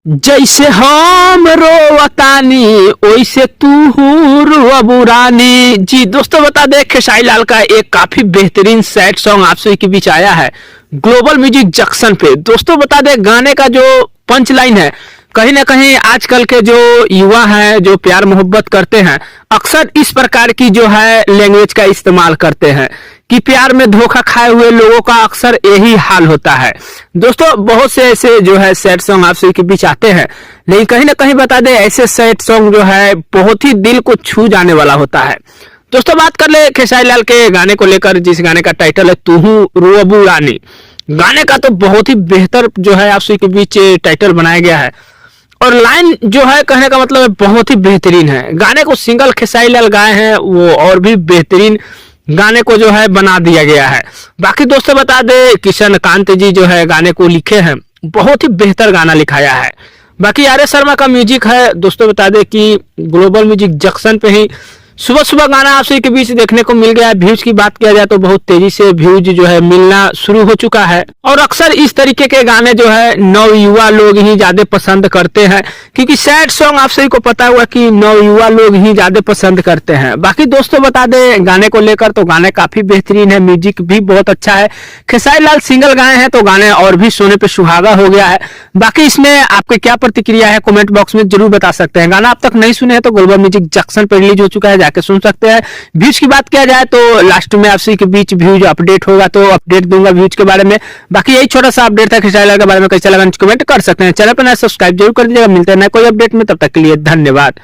जैसे हम रोवतानी वैसे तू रोबुरानी। जी दोस्तों, बता दे खेसारी लाल का एक काफी बेहतरीन सैड सॉन्ग आप सभी के बीच आया है ग्लोबल म्यूजिक जंक्शन पे। दोस्तों बता दे, गाने का जो पंच लाइन है, कहीं ना कहीं आजकल के जो युवा हैं जो प्यार मोहब्बत करते हैं, अक्सर इस प्रकार की जो है लैंग्वेज का इस्तेमाल करते हैं कि प्यार में धोखा खाए हुए लोगों का अक्सर यही हाल होता है। दोस्तों बहुत से ऐसे जो है सैड सॉन्ग आप सभी के बीच आते हैं, लेकिन कहीं ना कहीं बता दे ऐसे सैड सॉन्ग जो है बहुत ही दिल को छू जाने वाला होता है। दोस्तों बात कर ले खेसारी लाल के गाने को लेकर, जिस गाने का टाइटल है तू रोबू रानी। गाने का तो बहुत ही बेहतर जो है आप सभी के बीच टाइटल बनाया गया है और लाइन जो है कहने का मतलब है बहुत ही बेहतरीन है। गाने को सिंगल खेसारी लाल गाए हैं, वो और भी बेहतरीन गाने को जो है बना दिया गया है। बाकी दोस्तों बता दे किशन कांत जी जो है गाने को लिखे हैं, बहुत ही बेहतर गाना लिखाया है। बाकी आर एस शर्मा का म्यूजिक है। दोस्तों बता दे कि ग्लोबल म्यूजिक जंक्शन पे ही सुबह सुबह गाना आप सभी के बीच देखने को मिल गया है। व्यूज की बात किया जाए तो बहुत तेजी से व्यूज जो है मिलना शुरू हो चुका है और अक्सर इस तरीके के गाने जो है नव युवा लोग ही ज्यादा पसंद करते हैं, क्योंकि सैड सॉन्ग आप सभी को पता हुआ कि नव युवा लोग ही ज्यादा पसंद करते हैं। बाकी दोस्तों बता दे गाने को लेकर तो गाने काफी बेहतरीन है, म्यूजिक भी बहुत अच्छा है। खेसारी लाल सिंगल गाए हैं तो गाने और भी सोने पे सुहागा हो गया है। बाकी इसमें आपकी क्या प्रतिक्रिया है कमेंट बॉक्स में जरूर बता सकते हैं। गाना अब तक नहीं सुने हैं तो ग्लोबल म्यूजिक जंक्शन पर रिलीज हो चुका है, जाके सुन सकते हैं। व्यूज की बात किया जाए तो लास्ट में आप सभी के बीच व्यूज अपडेट होगा तो अपडेट दूंगा व्यूज के बारे में। बाकी यही छोटा सा अपडेट था खेसारी लाल के बारे में, कैसा लगा कमेंट कर सकते हैं। चैनल पर नया सब्सक्राइब जरूर कर दीजिएगा। मिलते हैं नए कोई अपडेट में, तब तक के लिए धन्यवाद।